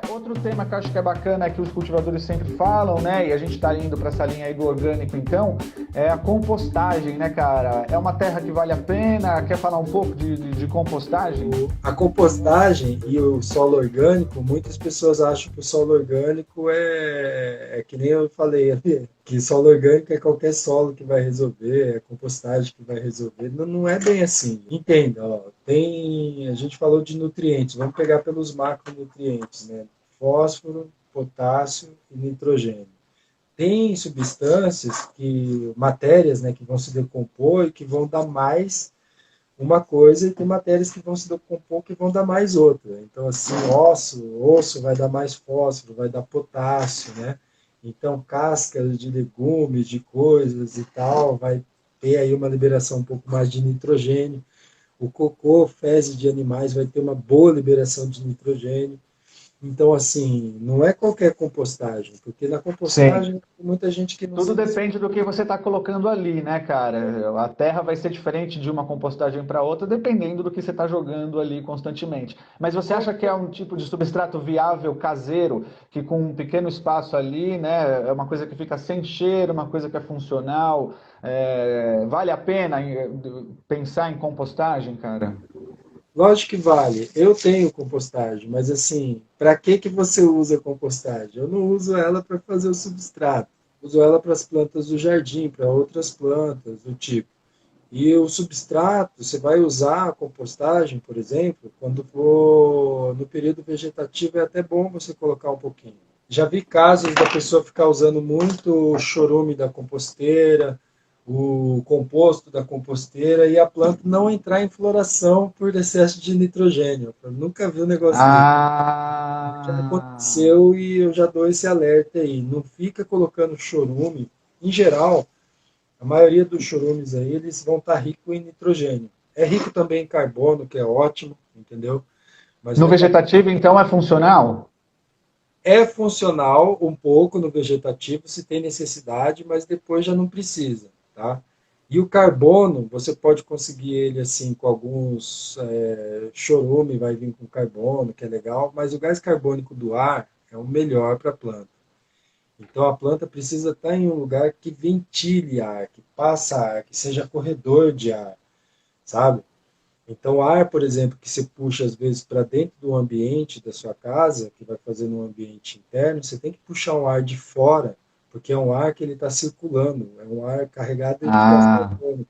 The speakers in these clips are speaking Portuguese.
Outro tema que eu acho que é bacana, que os cultivadores sempre falam, né? E a gente está indo para essa linha aí do orgânico, então, é a compostagem, né, cara? É uma terra que vale a pena? Quer falar um pouco de compostagem? A compostagem e o solo orgânico, muitas pessoas acham que o solo orgânico é que nem eu falei ali, que solo orgânico é qualquer solo que vai resolver, é compostagem que vai resolver. Não, não é bem assim. Entenda, ó, a gente falou de nutrientes, vamos pegar pelos macronutrientes, né? Fósforo, potássio e nitrogênio. Tem substâncias matérias, né, que vão se decompor e que vão dar mais uma coisa e tem matérias que vão se decompor que vão dar mais outra. Então, assim, osso vai dar mais fósforo, vai dar potássio, né? Então, cascas de legumes, de coisas e tal, vai ter aí uma liberação um pouco mais de nitrogênio. O cocô, fezes de animais, vai ter uma boa liberação de nitrogênio. Então, assim, não é qualquer compostagem, porque na Sim. compostagem tem muita gente que não Tudo se depende do que você está colocando ali, né, cara? A terra vai ser diferente de uma compostagem para outra, dependendo do que você está jogando ali constantemente. Mas você acha que é um tipo de substrato viável, caseiro, que com um pequeno espaço ali, né, é uma coisa que fica sem cheiro, uma coisa que é funcional? Vale a pena pensar em compostagem, cara? Lógico que vale. Eu tenho compostagem, mas assim, para que você usa compostagem? Eu não uso ela para fazer o substrato. Uso ela para as plantas do jardim, para outras plantas do tipo. E o substrato, você vai usar a compostagem, por exemplo, quando for no período vegetativo, é até bom você colocar um pouquinho. Já vi casos da pessoa ficar usando muito o chorume da composteira, o composto da composteira e a planta não entrar em floração por excesso de nitrogênio. Eu nunca vi um negócio desse. Já Ah, aconteceu e eu já dou esse alerta aí. Não fica colocando chorume. Em geral, a maioria dos chorumes aí, eles vão estar ricos em nitrogênio. É rico também em carbono, que é ótimo, entendeu? Mas no vai estar vegetativo, então, é funcional? é funcional um pouco no vegetativo se tem necessidade, mas depois já não precisa, tá? E o carbono, você pode conseguir ele assim com alguns chorume, vai vir com carbono, que é legal, mas o gás carbônico do ar é o melhor para a planta. Então a planta precisa estar em um lugar que ventile ar, que passa ar, que seja corredor de ar, sabe? Então, o ar, por exemplo, que você puxa às vezes para dentro do ambiente da sua casa, que vai fazer no ambiente interno, você tem que puxar um ar de fora, porque é um ar que ele está circulando, é um ar carregado de gás Ah, carbônico.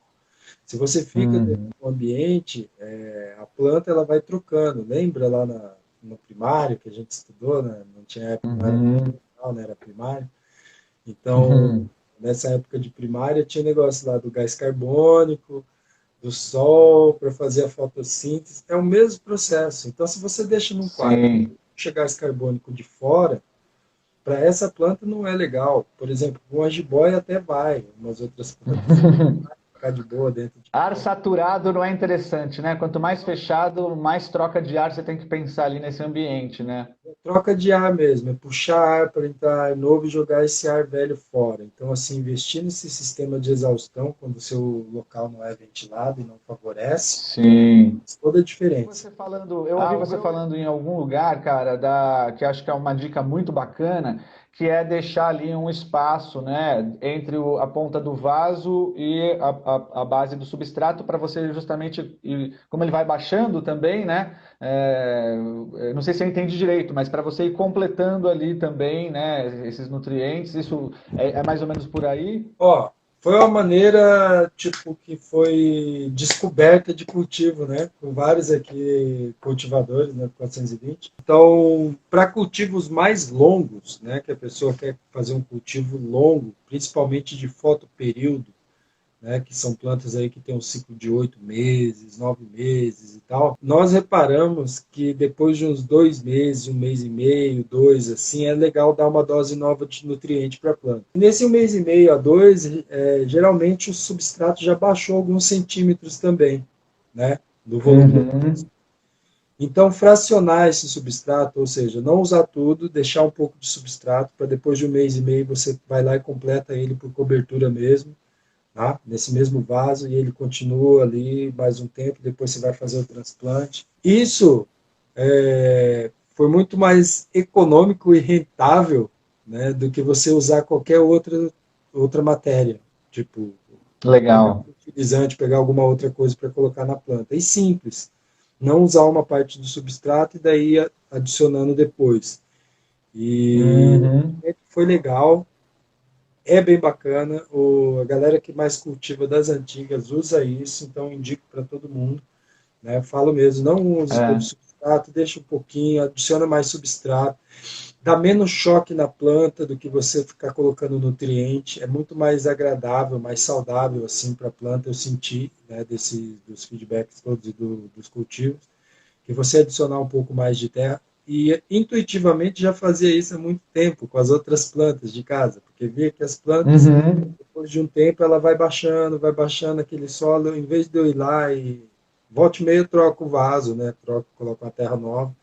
Se você fica dentro uhum, do ambiente, a planta ela vai trocando. Lembra lá no primário que a gente estudou, né? Não tinha época, não era uhum, fundamental, né? Era primário. Então, uhum. nessa época de primária, tinha negócio lá do gás carbônico, do sol para fazer a fotossíntese. É o mesmo processo. Então, se você deixa num quarto Sim. chegar gás carbônico de fora, para essa planta não é legal. Por exemplo, com a jiboia até vai, umas outras plantas até vai ficar de boa dentro de Ar casa. saturado não é interessante, né? Quanto mais fechado, mais troca de ar você tem que pensar ali nesse ambiente, né? Troca de ar mesmo, é puxar ar para entrar ar novo e jogar esse ar velho fora. Então, assim, investir nesse sistema de exaustão, quando o seu local não é ventilado e não favorece, Sim. faz toda a diferença. Eu ouvi você falando em algum lugar, cara, que acho que é uma dica muito bacana, que é deixar ali um espaço, né, entre a ponta do vaso e a base do substrato para você justamente, como ele vai baixando também, né, não sei se eu entendi direito, mas para você ir completando ali também, né, esses nutrientes, isso é mais ou menos por aí? Ó, foi uma maneira, tipo, que foi descoberta de cultivo, né? Com vários aqui cultivadores, né? 420. Então, para cultivos mais longos, né? Que a pessoa quer fazer um cultivo longo, principalmente de fotoperíodo, né, que são plantas aí que têm um ciclo de 8 meses, 9 meses e tal. Nós reparamos que depois de uns 2 meses, 1 mês e meio, dois, assim, é legal dar uma dose nova de nutriente para a planta. Nesse 1 mês e meio a dois, geralmente o substrato já baixou alguns centímetros também, né, do volume da planta. Uhum. Então, fracionar esse substrato, ou seja, não usar tudo, deixar um pouco de substrato, para depois de 1 mês e meio você vai lá e completa ele por cobertura mesmo, tá? Nesse mesmo vaso, e ele continua ali mais um tempo, depois você vai fazer o transplante. Isso foi muito mais econômico e rentável, né, do que você usar qualquer outra matéria, tipo pegar Legal. um fertilizante, pegar alguma outra coisa para colocar na planta. E simples, não usar uma parte do substrato e daí adicionando depois. E Uhum. foi legal, é bem bacana. A galera que mais cultiva das antigas usa isso, então indico para todo mundo. Né? Falo mesmo, não use todo o É. substrato, deixa um pouquinho, adiciona mais substrato. Dá menos choque na planta do que você ficar colocando nutriente. É muito mais agradável, mais saudável assim para a planta. Eu senti, né, dos feedbacks todos dos cultivos, que você adicionar um pouco mais de terra. E intuitivamente já fazia isso há muito tempo com as outras plantas de casa, porque via que as plantas, Uhum. depois de um tempo, ela vai baixando aquele solo. Em vez de eu ir lá e volte e meio, eu troco o vaso, né? Troco, coloco uma terra nova,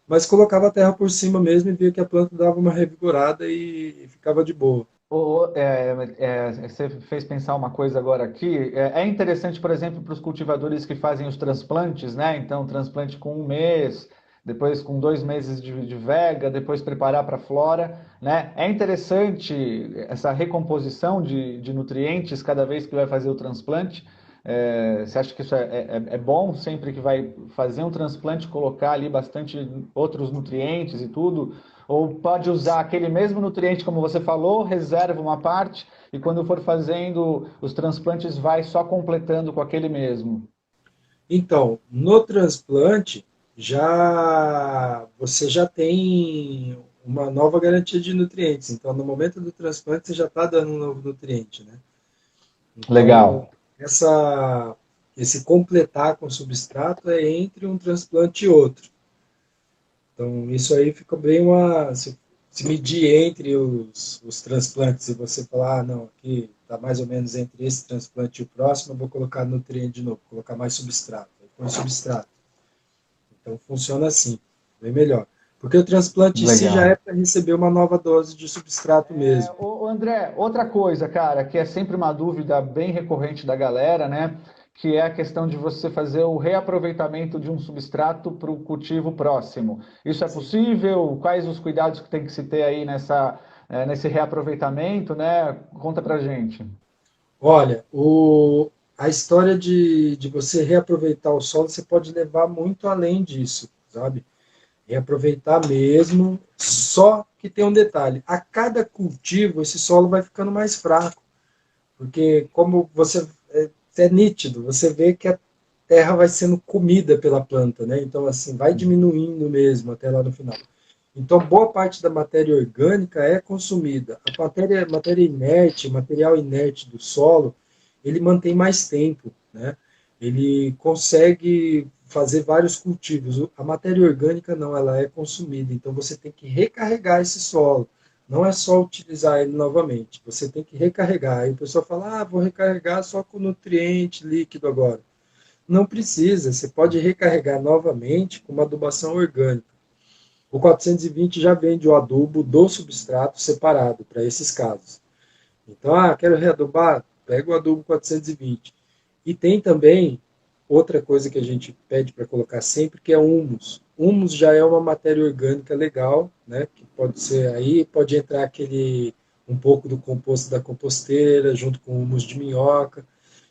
mas colocava a terra por cima mesmo e via que a planta dava uma revigorada e ficava de boa. Você fez pensar uma coisa agora aqui. É interessante, por exemplo, para os cultivadores que fazem os transplantes, né? Então, transplante com 1 mês, depois com 2 meses de vega, depois preparar para a flora, né? É interessante essa recomposição de nutrientes cada vez que vai fazer o transplante. Você acha que isso é bom sempre que vai fazer um transplante, colocar ali bastante outros nutrientes e tudo? Ou pode usar aquele mesmo nutriente, como você falou, reserva uma parte e quando for fazendo os transplantes vai só completando com aquele mesmo. Então, no transplante, você já tem uma nova garantia de nutrientes. Então, no momento do transplante, você já está dando um novo nutriente, né? Então, Legal. essa, esse completar com substrato é entre um transplante e outro. Então, isso aí fica bem se medir entre os transplantes e você falar, ah, não, aqui está mais ou menos entre esse transplante e o próximo, eu vou colocar nutriente de novo, colocar mais substrato. Aí põe substrato. Então, funciona assim, bem melhor. Porque o transplante em si já é Legal. para receber uma nova dose de substrato mesmo. André, outra coisa, cara, que é sempre uma dúvida bem recorrente da galera, né? Que é a questão de você fazer o reaproveitamento de um substrato para o cultivo próximo. Isso é Sim. possível? Quais os cuidados que tem que se ter aí nesse reaproveitamento, né? Conta pra gente. Olha, a história de você reaproveitar o solo, você pode levar muito além disso, sabe? Reaproveitar mesmo, só que tem um detalhe: a cada cultivo esse solo vai ficando mais fraco, porque como é nítido, você vê que a terra vai sendo comida pela planta, né? Então assim, vai diminuindo mesmo até lá no final. Então boa parte da matéria orgânica é consumida. A matéria inerte, o material inerte do solo, ele mantém mais tempo, né? Ele consegue fazer vários cultivos. A matéria orgânica não, ela é consumida. Então você tem que recarregar esse solo. Não é só utilizar ele novamente. Você tem que recarregar. Aí o pessoal fala: "Ah, vou recarregar só com nutriente líquido agora". Não precisa. Você pode recarregar novamente com uma adubação orgânica. O 420 já vende o adubo do substrato separado para esses casos. Então, quero readubar? Pega o adubo 420. E tem também outra coisa que a gente pede para colocar sempre, que é humus. Humus já é uma matéria orgânica legal, né? Que pode ser aí, pode entrar aquele um pouco do composto da composteira, junto com humus de minhoca,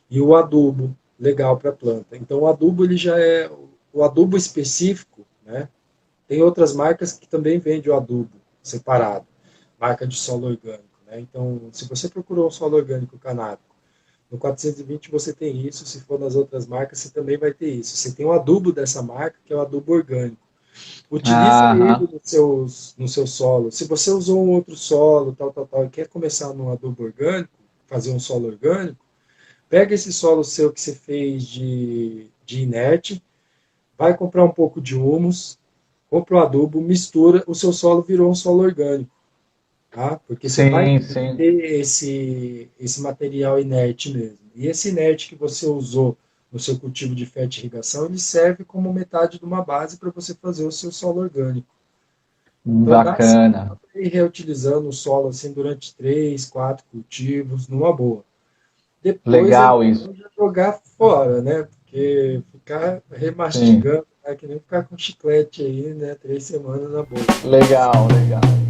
e o adubo legal para a planta. Então, o adubo ele já é o adubo específico, né? Tem outras marcas que também vendem o adubo separado, marca de solo orgânico, né? Então, se você procurou um solo orgânico canábico, no 420 você tem isso, se for nas outras marcas, você também vai ter isso. Você tem o adubo dessa marca, que é o adubo orgânico. Utiliza ele Aham. no seu solo. Se você usou um outro solo, tal, e quer começar no adubo orgânico, fazer um solo orgânico, pega esse solo seu que você fez de inerte, vai comprar um pouco de humus, compra o adubo, mistura, o seu solo virou um solo orgânico, tá? Porque você vai Sim, sim. ter esse material inerte mesmo. E esse inerte que você usou no seu cultivo de fertirrigação, ele serve como metade de uma base para você fazer o seu solo orgânico. Então dá sim Bacana. para ir reutilizando o solo assim durante 3, 4 cultivos, numa boa. Depois é Legal isso. melhor já jogar fora, né? Porque ficar Sim. remastigando É que nem ficar com chiclete aí, né? 3 semanas na boca. Legal, legal.